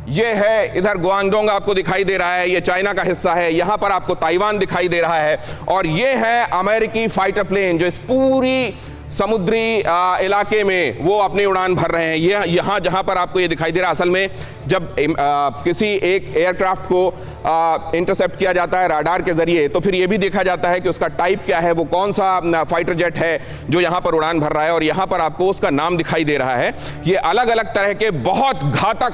ये है इधर ग्वांगडोंग आपको दिखाई दे रहा है, ये चाइना का हिस्सा है, यहां पर आपको ताइवान दिखाई दे रहा है। और ये है अमेरिकी फाइटर प्लेन जो इस पूरी समुद्री इलाके में वो अपनी उड़ान भर रहे हैं। ये यहाँ जहाँ पर आपको ये दिखाई दे रहा है, असल में जब किसी एक एयरक्राफ्ट को इंटरसेप्ट किया जाता है राडार के जरिए, तो फिर ये भी देखा जाता है कि उसका टाइप क्या है, वो कौन सा फाइटर जेट है जो यहाँ पर उड़ान भर रहा है। और यहाँ पर आपको उसका नाम दिखाई दे रहा है। ये अलग अलग तरह के बहुत घातक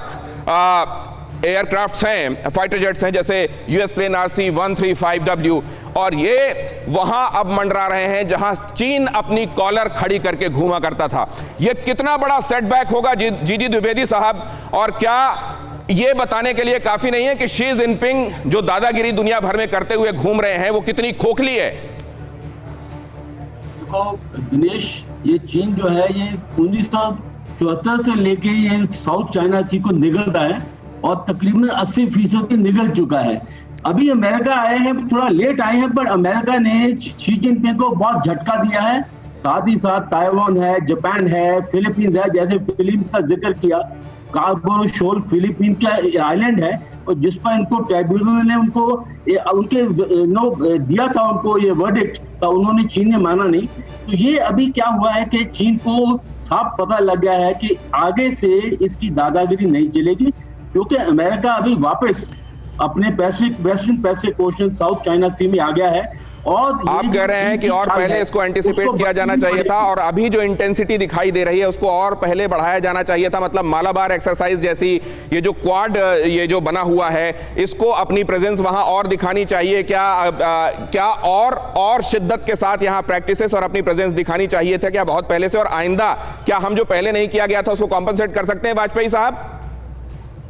एयरक्राफ्ट्स हैं, फाइटर जेट्स हैं, जैसे यूएस प्लेन RC-135W। और ये वहां अब मंडरा रहे हैं जहां चीन अपनी कॉलर खड़ी करके घूमा करता था। ये कितना बड़ा सेटबैक होगा जी द्विवेदी साहब, और क्या ये बताने के लिए काफी नहीं है कि शी जिनपिंग जो दादागिरी दुनिया भर में करते हुए घूम रहे हैं वो कितनी खोखली है? देखो दिनेश, ये चीन जो है ये 1974 से लेके ये साउथ चाइना सी को निगलता है और तकरीबन 80% निगल चुका है। अभी अमेरिका आए हैं, थोड़ा लेट आए हैं, पर अमेरिका ने शी जिनपिंग को बहुत झटका दिया है। साथ ही साथ ताइवान है, जापान है, फिलीपींस है, जैसे फिलीपींस का जिक्र किया, कार्गो शोल फिलीपीन का आइलैंड है और जिस पर इनको ट्राइब्यूनल ने उनके दिया था उनको ये वर्डिक्ट, तो उन्होंने चीन ने माना नहीं। तो ये अभी क्या हुआ है कि चीन को साफ पता लग गया है कि आगे से इसकी दादागिरी नहीं चलेगी, क्योंकि अमेरिका अभी वापस अपने western Pacific Ocean South China Sea में आ गया है और आप कह रहे हैं कि और पहले इसको एंटिसिपेट किया जाना चाहिए था, और अभी जो इंटेंसिटी दिखाई दे रही है उसको और पहले बढ़ाया जाना चाहिए था। मतलब मालाबार एक्सरसाइज जैसी ये जो क्वाड ये जो बना हुआ है, इसको अपनी प्रेजेंस वहां और दिखानी चाहिए क्या और शिद्दत के साथ यहां प्रैक्टिसेस और अपनी प्रेजेंस दिखानी चाहिए था क्या बहुत पहले से? और आइंदा क्या हम जो पहले नहीं किया गया था उसको कॉम्पनसेट कर सकते हैं वाजपेयी साहब?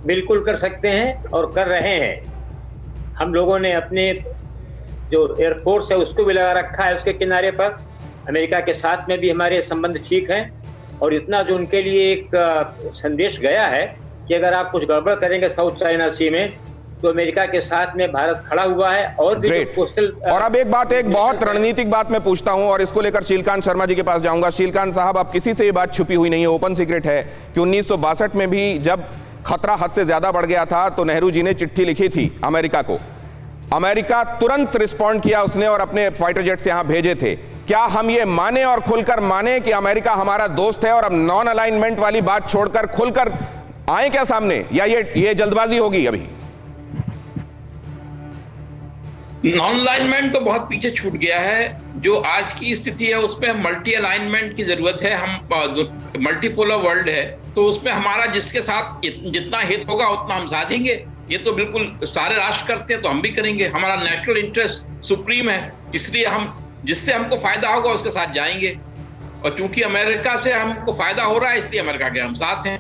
बिल्कुल कर सकते हैं और कर रहे हैं। हम लोगों ने अपने जो एयरफोर्स है उसको भी लगा रखा है उसके किनारे पर। अमेरिका के साथ में भी हमारे संबंध ठीक हैं, और इतना जो उनके लिए एक संदेश गया है कि अगर आप कुछ गड़बड़ करेंगे साउथ चाइना सी में तो अमेरिका के साथ में भारत खड़ा हुआ है। और भी कोस्टल और अब एक बहुत रणनीतिक बात मैं पूछता हूं, और इसको लेकर शीलकांत शर्मा जी के पास जाऊंगा। शीलकांत साहब, अब किसी से ये बात छुपी हुई नहीं है, ओपन सीक्रेट है कि 1962 में भी जब खतरा हद से ज्यादा बढ़ गया था तो नेहरू जी ने चिट्ठी लिखी थी अमेरिका को। अमेरिका तुरंत रिस्पॉन्ड किया उसने और अपने फाइटर जेट्स यहां भेजे थे। क्या हम ये माने और खुलकर माने कि अमेरिका हमारा दोस्त है और अब नॉन अलाइनमेंट वाली बात छोड़कर खुलकर आए क्या सामने, या ये जल्दबाजी होगी? अभी नॉन अलाइनमेंट तो बहुत पीछे छूट गया है। जो आज की स्थिति है उसमें मल्टी अलाइनमेंट की जरूरत है। हम मल्टीपोलर वर्ल्ड है, तो उसमें हमारा जिसके साथ जितना हित होगा उतना हम साधेंगे। ये तो बिल्कुल सारे राष्ट्र करते हैं तो हम भी करेंगे। हमारा नेशनल इंटरेस्ट सुप्रीम है, इसलिए हम जिससे हमको फायदा होगा उसके साथ जाएंगे। और चूंकि अमेरिका से हमको फायदा हो रहा है इसलिए अमेरिका के हम साथ हैं।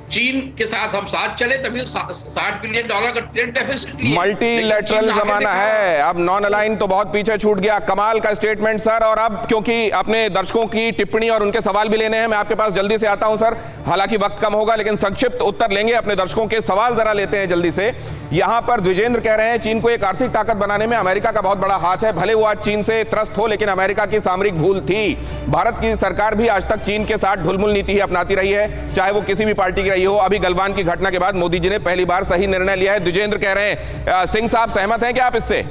चीन के साथ हम साथ चले तभी $60 बिलियन का ट्रेड डेफिसिट। मल्टीलैटरल जमाना है, अब नॉन अलाइन तो बहुत पीछे छूट गया। कमाल का स्टेटमेंट सर। और अब क्योंकि अपने दर्शकों की टिप्पणी और उनके सवाल भी लेने हैं, मैं आपके पास जल्दी से आता हूं सर। हालांकि वक्त कम होगा लेकिन संक्षिप्त उत्तर लेंगे। अपने दर्शकों के सवाल जरा लेते हैं जल्दी से। यहां पर द्विजेंद्र कह रहे हैं चीन को एक आर्थिक ताकत बनाने में अमेरिका का बहुत बड़ा हाथ है। भले वो आज चीन से त्रस्त हो लेकिन अमेरिका की सामरिक भूल थी। भारत की सरकार भी आज तक चीन के साथ ढुलमुल नीति ही अपनाती रही है, चाहे वो किसी भी पार्टी की रही हो। अभी गलवान की घटना के बाद मोदी जी ने पहली बार सही निर्णय लिया है। द्विजेंद्र कह रहे हैं। सिंह साहब, सहमत हैं क्या आप इससे?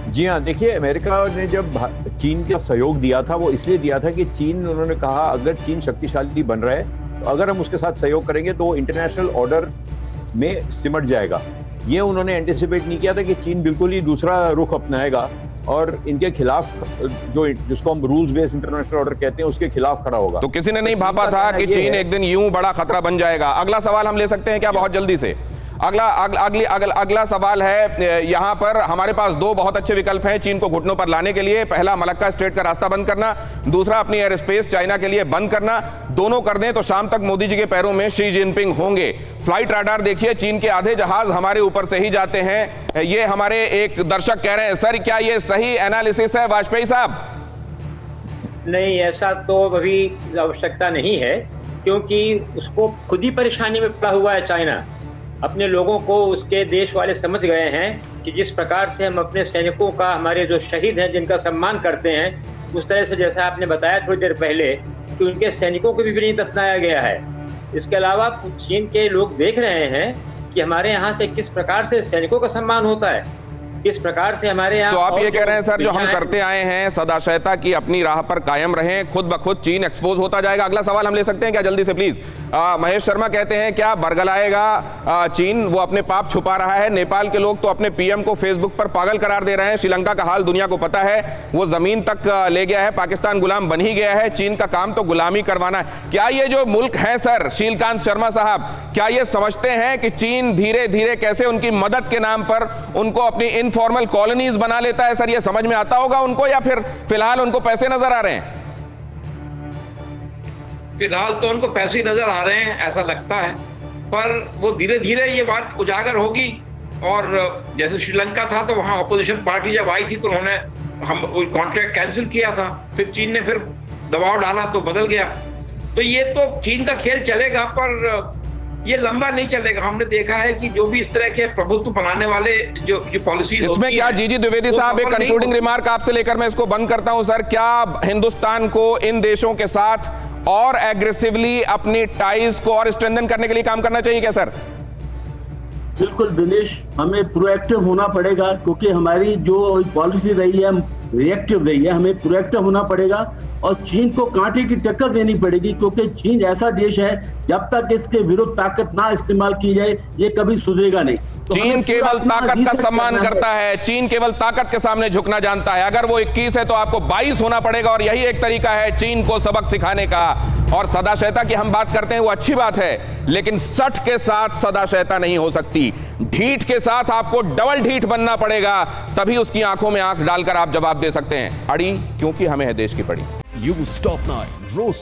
जी हाँ, देखिए, अमेरिका ने जब चीन का सहयोग दिया था वो इसलिए दिया था कि चीन, उन्होंने कहा अगर चीन शक्तिशाली बन रहा है तो अगर हम उसके साथ सहयोग करेंगे तो वो इंटरनेशनल ऑर्डर में सिमट जाएगा। ये उन्होंने एंटिसिपेट नहीं किया था कि चीन बिल्कुल ही दूसरा रुख अपनाएगा और इनके खिलाफ, जिसको हम रूल्स बेस्ड इंटरनेशनल ऑर्डर कहते हैं, उसके खिलाफ खड़ा होगा। तो किसी ने नहीं भापा था कि चीन एक दिन यूं बड़ा खतरा बन जाएगा। अगला सवाल हम ले सकते हैं क्या बहुत जल्दी से? अगला सवाल है, यहां पर हमारे पास दो बहुत अच्छे विकल्प हैं चीन को घुटनों पर लाने के लिए। पहला, मलक्का स्ट्रेट का रास्ता बंद करना। दूसरा, अपनी एयर स्पेस चाइना के लिए बंद करना। दोनों कर दें तो शाम तक मोदी जी के पैरों में शी जिनपिंग होंगे। फ्लाइट राडार देखिए, चीन के आधे जहाज हमारे ऊपर से ही जाते हैं। ये हमारे एक दर्शक कह रहे हैं। सर, क्या ये सही एनालिसिस है वाजपेयी साहब? नहीं, ऐसा तो अभी आवश्यकता नहीं है, क्योंकि उसको खुद ही परेशानी में पड़ा हुआ है चाइना। अपने लोगों को उसके देश वाले समझ गए हैं कि जिस प्रकार से हम अपने सैनिकों का, हमारे जो शहीद हैं जिनका सम्मान करते हैं, उस तरह से जैसा आपने बताया थोड़ी देर पहले कि उनके सैनिकों को भी नहीं दफनाया गया है। इसके अलावा चीन के लोग देख रहे हैं कि हमारे यहाँ से किस प्रकार से सैनिकों का सम्मान होता है, किस प्रकार से हमारे यहाँ। तो आप ये कह रहे हैं सर, जो हम करते आए हैं सदाशयता की अपनी राह पर कायम रहें, खुद ब खुद चीन एक्सपोज होता जाएगा। अगला सवाल हम ले सकते हैं क्या जल्दी से प्लीज? महेश शर्मा कहते हैं क्या बरगलाएगा चीन? वो अपने पाप छुपा रहा है। नेपाल के लोग तो अपने पीएम को फेसबुक पर पागल करार दे रहे हैं। श्रीलंका का हाल दुनिया को पता है, वो जमीन तक ले गया है, पाकिस्तान गुलाम बन ही गया है। चीन का काम तो गुलामी करवाना है। क्या ये जो मुल्क है सर, शीलकांत शर्मा साहब, क्या ये समझते हैं कि चीन धीरे धीरे कैसे उनकी मदद के नाम पर उनको अपनी इनफॉर्मल कॉलोनीज बना लेता है? सर, ये समझ में आता होगा उनको, या फिर फिलहाल उनको पैसे नजर आ रहे हैं? फिलहाल तो उनको पैसे नजर आ रहे हैं, ऐसा लगता है। पर वो धीरे धीरे ये बात उजागर होगी। और जैसे श्रीलंका था तो वहां अपोजिशन पार्टी जब आई थी तो उन्होंने हम कॉन्ट्रैक्ट कैंसिल किया था, फिर चीन ने फिर दबाव डाला तो बदल गया। तो ये तो चीन का खेल चलेगा, पर ये लंबा नहीं चलेगा। हमने देखा है कि जो भी इस तरह के प्रभुत्व बनाने वाले जो पॉलिसीज, इसमें क्या जीजी द्विवेदी साहब, एक कंक्लूडिंग रिमार्क आपसे लेकर मैं इसको बंद करता हूं सर। क्या हिंदुस्तान को इन देशों के साथ और एग्रेसिवली अपनी टाइज को और स्ट्रेंथन करने के लिए काम करना चाहिए क्या सर? बिल्कुल दिनेश, हमें प्रोएक्टिव होना पड़ेगा, क्योंकि हमारी जो पॉलिसी रही है रिएक्टिव रही है। हमें प्रोएक्टिव होना पड़ेगा और चीन को कांटे की टक्कर देनी पड़ेगी, क्योंकि चीन ऐसा देश है जब तक इसके विरुद्ध ताकत ना इस्तेमाल की जाए ये कभी सुधरेगा नहीं। तो चीन केवल ताकत का सम्मान करता है, चीन केवल ताकत के सामने झुकना जानता है। अगर वो 21 है तो आपको 22 होना पड़ेगा, और यही एक तरीका है चीन को सबक सिखाने का। और सदाशयता की हम बात करते हैं, वो अच्छी बात है, लेकिन सठ के साथ सदाशयता नहीं हो सकती। ढीठ के साथ आपको डबल ढीठ बनना पड़ेगा, तभी उसकी आंखों में आंख डालकर आप जवाब दे सकते हैं। अड़ी क्योंकि हमें है देश की पड़ी। न्यूज़ टॉप 9 रोज